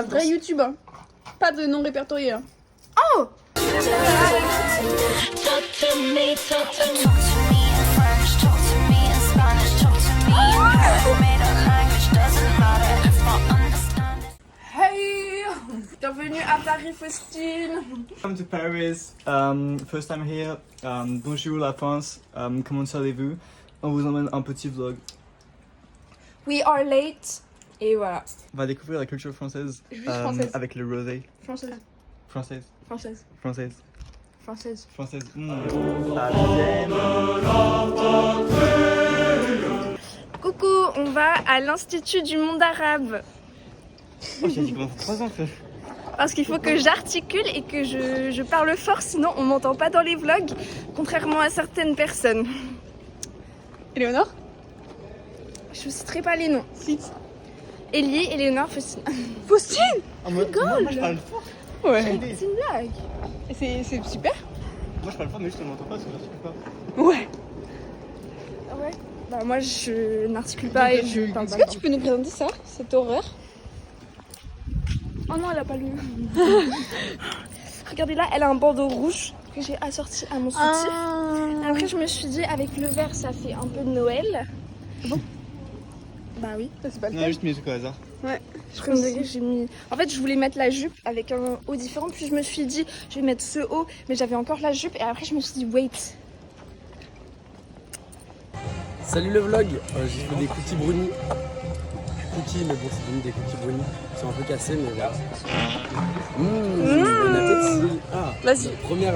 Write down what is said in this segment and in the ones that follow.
Vrai YouTube, hein. Pas de non répertorié. Hein. Oh! Hey! Bienvenue à Paris, Faustine. Welcome to Paris. First time here. Bonjour la France. Comment allez-vous? On vous emmène un petit vlog. We are late. Et voilà. On va découvrir la culture française, Juste française. avec le rosé. Française. Française. Française. Française. Française. Française. Parisienne. Coucou, on va à l'Institut du monde arabe. Oh, j'ai dit comment 3 ans. Parce qu'il faut que j'articule et que je parle fort, sinon on m'entend pas dans les vlogs, contrairement à certaines personnes. Éléonore? Je ne citerai pas les noms. Cite. Ellie, Éléonore, Faustine. Faustine? Moi je parle fort. Ouais. C'est une blague. C'est super. Moi je parle fort mais juste on m'entend pas parce que j'articule pas. Ouais. Ah ouais? Bah moi je n'articule pas et je parle pas. Est-ce que tu peux nous présenter ça, cette horreur? Oh non, elle a pas lu. Regardez là, elle a un bandeau rouge que j'ai assorti à mon soutif. Après je me suis dit avec le vert ça fait un peu de Noël. Bon. Bah oui. Ça, c'est pas le On a cas. juste mis des trucs au hasard. Ouais. Comme j'ai mis... En fait, je voulais mettre la jupe avec un haut différent, puis je me suis dit, je vais mettre ce haut, mais j'avais encore la jupe, et après, je me suis dit, wait. Salut le vlog, j'ai fait des cookies brownies. Cookies, mais bon, c'est devenu des cookies brownies. Ils sont un peu cassés, mais voilà. Bon appétit. Ah, Vas-y. première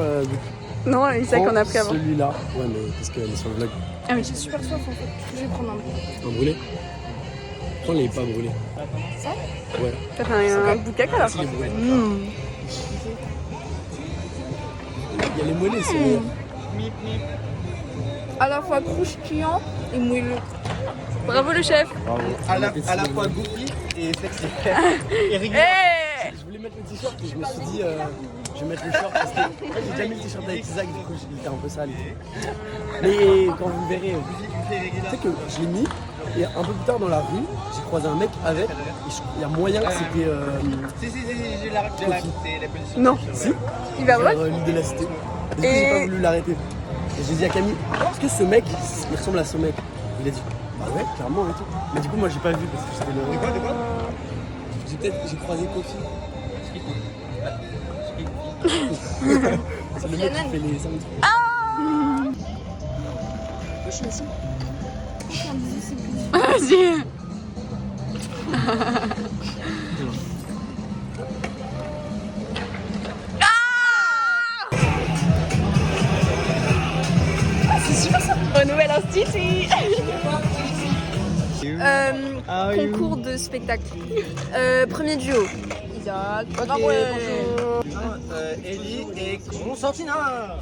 Non, il sait qu'on a pris avant. celui-là. Ouais, mais qu'est-ce qu'elle est sur le vlog? Ah oui. J'ai super soif en fait. Je vais prendre un bout. Un brûlé? Prends les pas brûlés. Ça? Ouais. T'as fait un bout de caca là. Si, les brûlés. Il y a les moelleux, c'est meilleur. À la fois croustillant et moelleux. Bravo le chef. Bravo. À la fois goofy et sexy. Et régulier. Hey. Je voulais mettre le t-shirt et je me suis dit, je vais mettre le short parce que en fait, j'ai déjà mis le t-shirt avec Isaac, du coup il était un peu sale. Mais quand vous verrez, tu sais que je l'ai mis et un peu plus tard dans la rue, j'ai croisé un mec avec, et il y a moyen que c'était. Si, j'ai la c'est la position. Non. Si, Il va voir. l'île de la cité. Du coup, Et- j'ai pas voulu l'arrêter. Et j'ai dit à Camille, est-ce que ce mec, il ressemble à ce mec? Il a dit, bah ouais, clairement et tout. Mais du coup, moi j'ai pas vu parce que c'était le. De quoi J'ai croisé Kofi. C'est le mec qui fait les sandwichs. Je suis ici. Vas-y. C'est super ça. Au nouvel institut. Concours de spectacle. Premier duo. Isaac. Bonjour. Ellie et Constantina.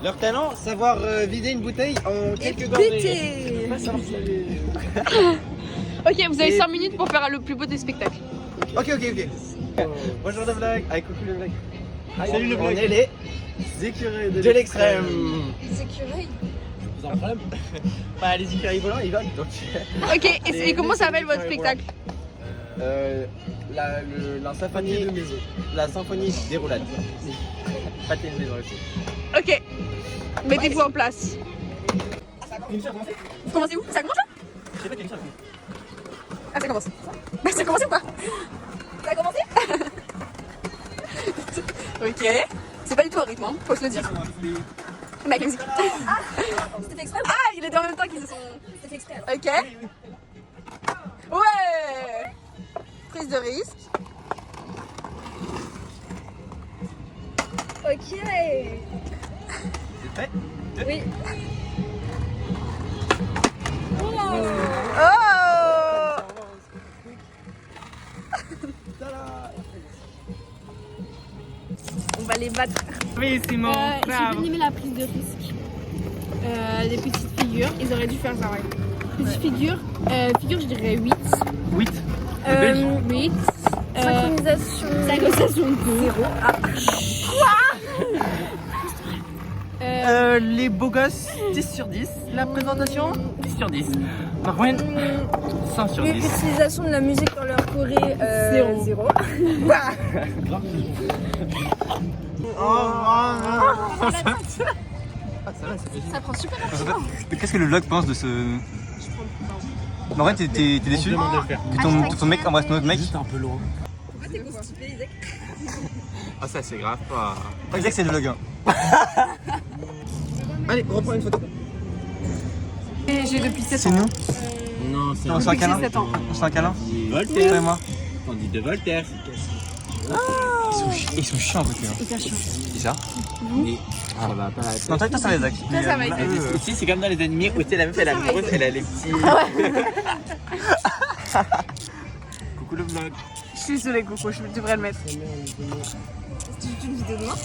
Leur talent, savoir vider une bouteille en quelques gorgées. Pété. Ok, vous avez 5 minutes pour faire le plus beau des spectacles. Ok. Bonjour le vlog. Allez, coucou le vlog. Salut le vlog. On est les écureuils de l'extrême. Sécurité. Vous avez un problème? Bah, les écureuils volants, ils volent. Donc, Ok, et comment s'appelle votre spectacle? la symphonie de maison. La symphonie des roulades. Pâté de maison aussi. Ok. Mettez-vous en place. Commencez où? Ça commence là? Je sais pas quelle chose. Ah, ça commence. Bah, ça commence ou pas? Ça a commencé? Ok. C'est pas du tout au rythme, hein. Faut se le dire. Mais avec la musique. C'était fait exprès? Ah, il est en même temps qu'ils se sont. C'était fait exprès. Ok. Ouais. Prise de risque. Ok. C'est prêt? Oui. Oh. On va les battre. Oui, Simon. J'ai bien aimé la prise de risque. Des petites figures, ils auraient dû faire ça, ouais. Petites figures, je dirais 8. 8. 8. Synchronisation de 0. Les beaux gosses, 10 sur 10. La présentation, 10 sur 10. Marwen, 100 sur 10. L'utilisation de la musique dans leur Corée, 0. Ça prend super rapidement. Qu'est-ce que le vlog pense de ce... En vrai, t'es déçu que ton mec embrasse notre mec? Juste un peu loin. Pourquoi t'es constipé, Isaac? Ah ça c'est grave pas. Isaac, c'est le vlog. Hein. Allez, reprends une photo. Et j'ai depuis 7 C'est ans. nous? Non, c'est On se fait un Depuis que j'ai câlin? 7 ans. On se fait un câlin? Voltaire. Toi et moi. On dit de Voltaire. Ils sont chiants en fait. Hyper chiant. C'est ça? Mais ça va pas. Non, toi ça va Isaac. Ça va, Isaac. Ici c'est comme dans les animés où tu sais la meuf elle a une grosse, elle a les petits. Coucou le vlog. Je suis désolée, Coco, je devrais le mettre. C'est une vidéo de moi?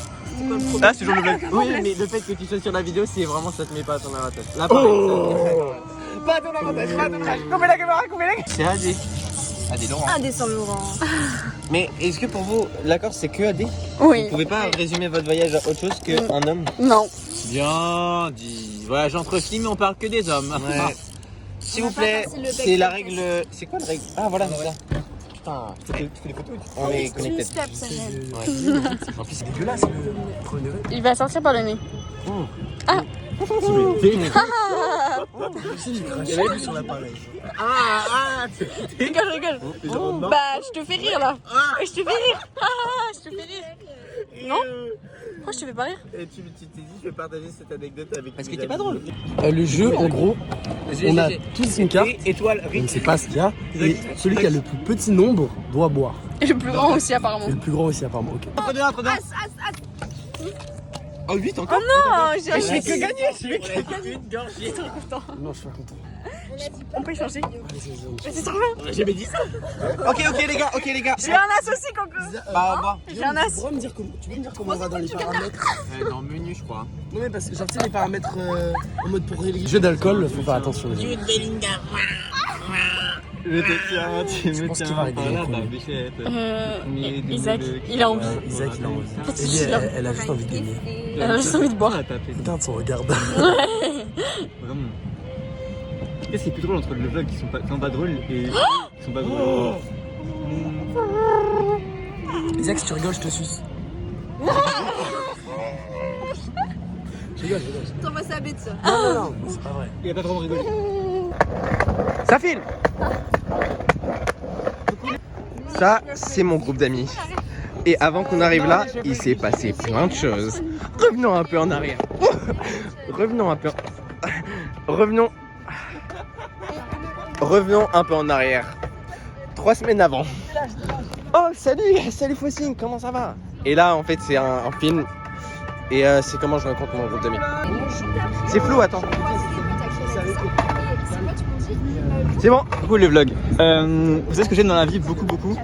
Ah, c'est toujours le vlog. Oui mais le fait que tu sois sur la vidéo c'est vraiment ça te met pas à ton avantage. Là pareil. Pas ton avantage, pas ton avantage. Coupez la caméra, coupez la caméra. C'est AD. AD Laurent. Ah, descend Laurent. Mais est-ce que pour vous l'accord c'est que AD? Oui. Vous pouvez pas résumer votre voyage à autre chose qu'un homme? Non. Bien dit. Voyage entre filles mais on parle que des hommes. Ouais. S'il On vous va plaît, pas passer le bec c'est la de règle. C'est quoi la règle? Ah voilà, c'est ça. Putain, tu fais des photos? On est connectés. Step, ça aide. En plus, c'est dégueulasse le premier degré. Il va sortir par le nez. Il avait vu sur l'appareil. Rigole, rigole. Bah, je te fais rire là. Je te fais rire. Je te fais rire. Non? Pourquoi je te fais pas rire? Et tu t'es dit, je vais partager cette anecdote avec. Parce que mes t'es pas amis. drôle. Le jeu, en gros, on a tous une carte. Étoile, On ne sait pas ce qu'il y a. Et celui qui a le plus petit nombre doit boire. Et le plus grand aussi, apparemment. Et le plus grand aussi, apparemment. Ok. Entre deux. Oh 8 encore. Non, j'ai fais que gagner. Une gorgée. Non, je suis pas content. On peut échanger. Mais c'est trop bien. J'avais dit ça. Ok les gars. J'ai un as aussi, Coco. Bah. J'ai un as. Tu peux me dire comment on va dans les paramètres? Dans le menu je crois. Non, mais parce que genre, tu sais, les paramètres en mode pour régler. Jeu d'alcool, faut faire attention. Les amis. Je te tiens, tu me pense qu'il tiens va régler par la le premier. barbichette. Isaac, il a envie. Isaac, il a envie. Qu'est-ce Ellie, qu'il a elle a juste envie de gagner. Elle a juste envie de boire. Regarde son regard. Vraiment. Qu'est-ce qui est plus drôle entre le vlog qui sont pas drôles et qui sont pas drôles? Isaac, si tu rigoles, je te suce. Je rigole. T'envoies sa bête, ça. Non, c'est pas vrai. Il a pas vraiment rigolé. Ça filme. Ça, c'est mon groupe d'amis. Et avant qu'on arrive là, il s'est passé plein de choses. Revenons un peu en arrière. Revenons un peu en arrière. 3 semaines avant. Oh, salut Faucine, comment ça va? Et là, en fait, c'est un film. Et c'est comment je rencontre mon groupe d'amis. C'est flou, attends. C'est bon. Coucou le vlog. Vous savez ce que j'aime dans la vie beaucoup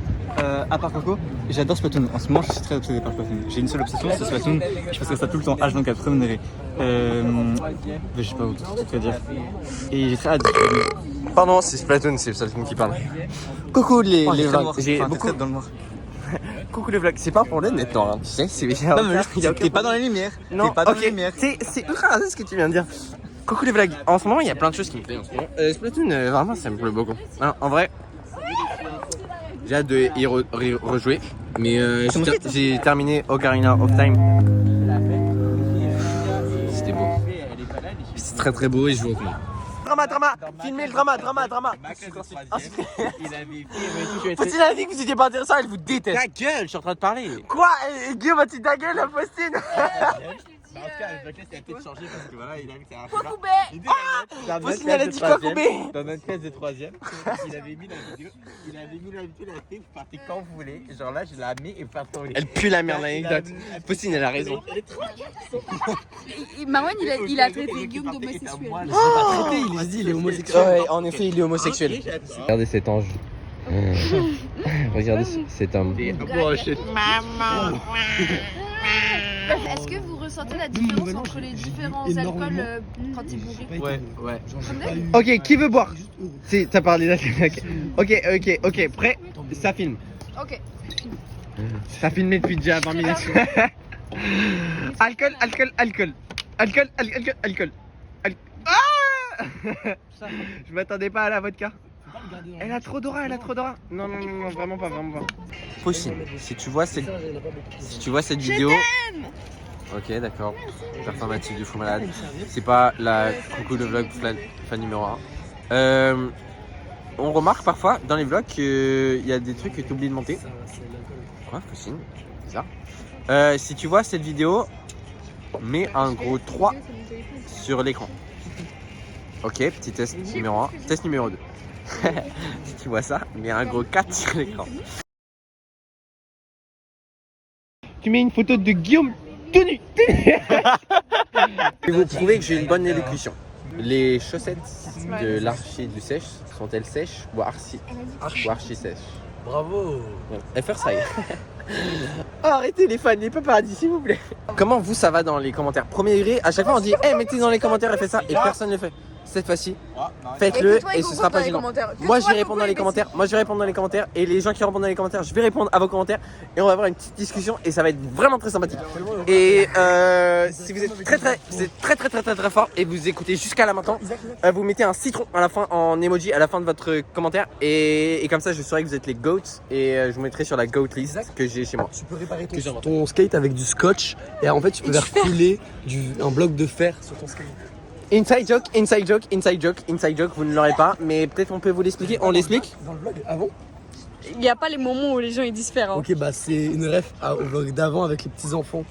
à part Coco, j'adore Splatoon. En ce moment je suis très obsédé par Splatoon. J'ai une seule obsession, c'est Splatoon. Je passerai ça tout le temps H24 rémunéré. Je sais pas où quoi dire. Et j'ai très hâte. Pardon, c'est Splatoon, c'est Splatoon qui parle. Coucou les vlogs. J'ai beaucoup dans le noir. Coucou les vlogs. C'est pas pour le net, non, hein, tu sais, c'est bien. Non mais t'es pas dans les lumières. Non, t'es pas dans ok. les lumières. C'est ultra raciste ce que tu viens de dire. Coucou les vlogs. En ce moment, il y a plein de choses qui me plaisent en ce moment. Splatoon, vraiment, ça me plaît beaucoup. Non, en vrai, j'ai hâte de y rejouer. Mais j'ai terminé Ocarina of Time. C'était beau. C'est très très beau et je joue au commun. Drama, filmez le drama. Il a dit que vous étiez pas intéressant, elle vous déteste. Ta gueule, je suis en train de parler. Quoi? Guillaume, tu ta gueule, la postine. En tout cas, le classe a peut-être changé parce que voilà, il a mis ça. Postine, elle a dit quoi, Koubé? Dans notre classe de 3ème, il avait mis la vidéo, il a fait, vous partez quand vous voulez. Genre là, je la mets et vous partez quand vous voulez. Elle pue la merde, l'anecdote. Postine, elle a raison. Marwan, il a traité Guillaume d'homosexuel. Il pas traité, il a dit, il est homosexuel. Ouais, en effet, il est homosexuel. Regardez cet ange. Regardez cet homme. Est-ce que vous ressentez la différence entre les différents alcools quand ils bourrent? Ouais. Ok, qui veut boire? T'as parlé d'alcool. Ok, prêt? Ça filme. Ok. Ça filmé depuis déjà 20 minutes. Alcool. Ah! Je m'attendais pas à la vodka. Elle a trop d'aura, elle a trop d'aura. Non, non, non, non, vraiment pas, vraiment pas. Fauchine, si tu vois cette vidéo... Ok, d'accord. Performative du fou malade. C'est pas la coucou le vlog fan numéro 1. On remarque parfois dans les vlogs qu'il y a des trucs que tu oublies de monter. Quoi, Fauchine? Bizarre. Si tu vois cette vidéo, mets un gros 3 sur l'écran. Ok, petit test numéro 1. Test numéro 2. Si tu vois ça, mets un gros 4 sur l'écran. Tu mets une photo de Guillaume tenu. Et vous prouvez que j'ai une bonne élocution. Les chaussettes de l'archi du sèche sont-elles sèches ou archi sèches? Bravo. FR ça y est. Oh, arrêtez les fans, les paparazzi s'il vous plaît. Comment vous ça va dans les commentaires? Premier degré, à chaque fois on dit hey, mettez dans les commentaires et faites ça et personne ne le fait. Cette fois-ci, faites-le et ce sera pas gênant. Moi je vais répondre dans les commentaires, et les gens qui répondent dans les commentaires, je vais répondre à vos commentaires et on va avoir une petite discussion et ça va être vraiment très sympathique. Et si vous êtes très fort et vous écoutez jusqu'à là maintenant, vous mettez un citron à la fin en emoji à la fin de votre commentaire et comme ça je saurai que vous êtes les goats et je vous mettrai sur la goat list que j'ai chez moi. Tu peux réparer ton skate avec du scotch et en fait tu peux faire couler un bloc de fer sur ton skate. Inside joke, vous ne l'aurez pas, mais peut-être on peut vous l'expliquer. On l'explique dans le vlog avant. Il n'y a pas les moments où les gens ils disent faire. Hein. Ok, bah c'est une ref au vlog d'avant avec les petits enfants.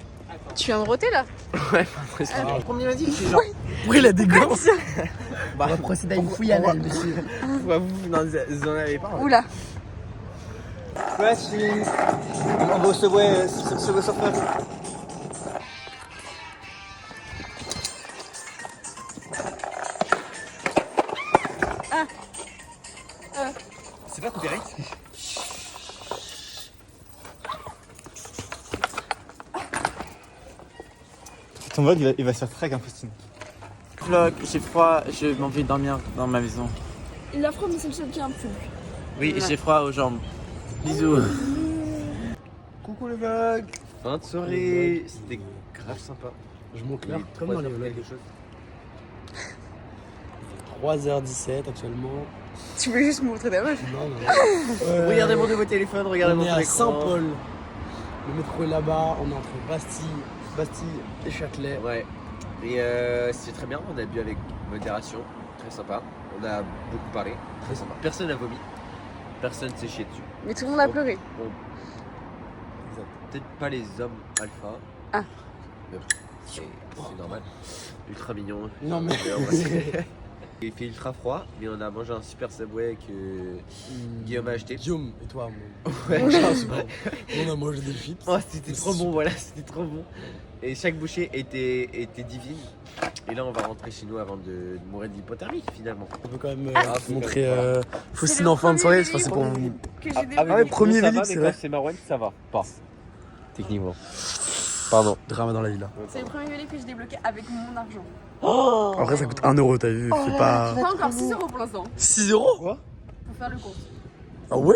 Tu viens de roter là? Ouais, presque. Le premier m'a dit que c'est genre. Pourquoi il a des gants? Bah, on va procéder à une fouille anale, monsieur. Vous en avez pas. Oula. Wrestling. On va Subway Surfer. C'est pas coupé. Ton vlog il va se faire très avec un Faustine. Vlog, j'ai froid, je m'en vais dormir dans ma maison. Il a froid, mais c'est le seul qui a un pull. Oui, j'ai froid aux jambes. Bisous. Coucou le vlog. Fin de soirée, c'était grave sympa. Je m'éclaire comme dans les vlogs. 3h17 actuellement. Tu veux juste me montrer ta meuf? Non. Regardez mon nouveau téléphone, regardez on mon est téléphone. à Saint-Paul. Le métro est là-bas, on est entre Bastille et Châtelet. Ouais. Et c'est très bien, on a bu avec modération, très sympa. On a beaucoup parlé, très sympa. Personne n'a vomi, personne s'est chié dessus. Mais tout le monde a pleuré. Bon. Peut-être pas les hommes alpha. Ah. Mais bon, c'est normal. Ultra mignon. Non mais. Il fait ultra froid, mais on a mangé un super Subway que Guillaume a acheté. Guillaume et toi, Ouais. On a mangé des chips. Oh, c'était trop bon, voilà, c'était trop bon. Et chaque bouchée était divine. Et là, on va rentrer chez nous avant de mourir d'hypothermie finalement. On peut quand même montrer Faustine en fin de soirée, c'est pour vous. Ouais, premier Vélib, c'est vrai. C'est Marwan, ça va pas. Techniquement. Pardon. Drama dans la villa. C'est le premier Vélib que j'ai débloqué avec mon argent. Après, ça coûte 1 euro, t'as vu? C'est pas. Pas encore 6 € pour l'instant. 6 euros? Pour faire le compte. Ah ouais?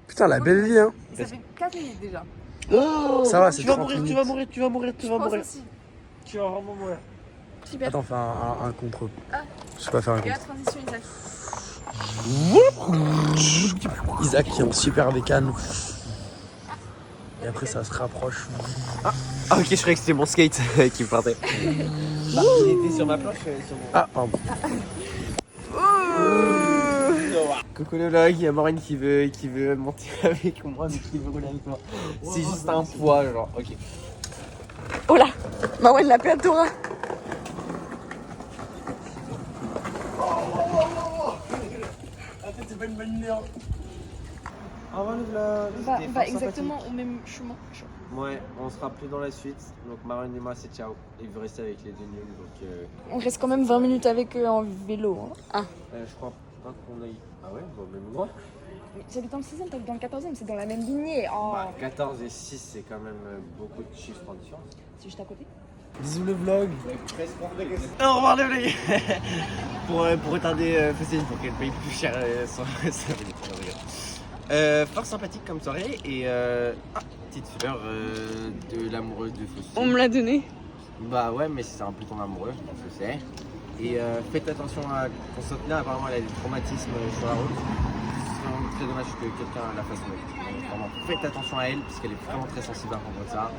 Putain, la belle vie, hein. Ça fait 4 minutes déjà. Ça va, c'est Tu vas 30 mourir, minutes. tu vas mourir, tu vas mourir, tu vas Je pense mourir. aussi. Tu vas vraiment mourir. Super. Attends, fais un contre. Ah. Je sais pas faire un Et la contre. transition Isaac. Isaac qui est en super bécane. Et après, ça se rapproche. Ah, ok, je croyais que c'était mon skate qui partait. Il était sur ma planche. Sur mon... Ah, pardon. Coucou le vlog, il y a Maureen qui veut monter avec moi, mais qui veut rouler avec moi. C'est juste un poids, genre, ok. Oh là. Mawen l'a perdu Dora. C'est pas une bonne idée, hein. Au revoir le vlog. Va exactement au même chemin. Ouais, on sera plus dans la suite. Donc Maureen et moi, c'est ciao. Il veut rester avec les deux nuls, donc... On reste quand même 20 minutes avec eux en vélo. Hein. je crois pas qu'on aille... Ah ouais, au même endroit. Mais j'habite dans le 6ème, t'habites dans le 14ème, c'est dans la même lignée. Oh. 14 et 6, c'est quand même beaucoup de chiffres en différence. C'est juste à côté. Bisous le vlog. Au revoir le vlog. Pour retarder Faustine pour qu'elle paye plus cher son fort sympathique comme soirée et petite fleur de l'amoureuse de Faustine. On me l'a donné. Bah ouais, mais c'est un peu ton amoureux, je sais. Et faites attention à Constantina, apparemment elle a des traumatismes sur la route. C'est vraiment très dommage que quelqu'un la fasse mourir. Vraiment, faites attention à elle, parce qu'elle est vraiment très sensible à propos de ça.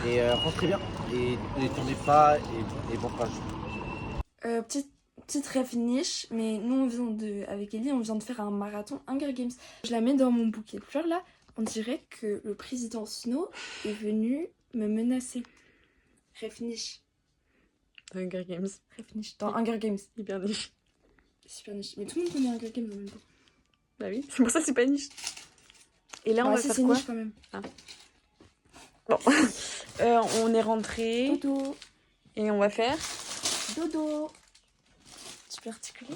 Et rentrez bien, et ne tournez pas, et bon courage. Petite rêve niche, mais nous avec Ellie on vient de faire un marathon Hunger Games. Je la mets dans mon bouquet de fleurs là, on dirait que le président Snow est venu me menacer. Rêve niche. Hunger Games. Rêve niche. Dans Hunger Games. Hyper niche. Super niche. Mais tout le monde connaît Hunger Games en même temps. Bah oui, c'est pour ça que c'est pas niche. Et là on va si, faire c'est quoi? niche quand même. Bon. On est rentré Dodo. et on va faire... Dodo. Tu peux articuler?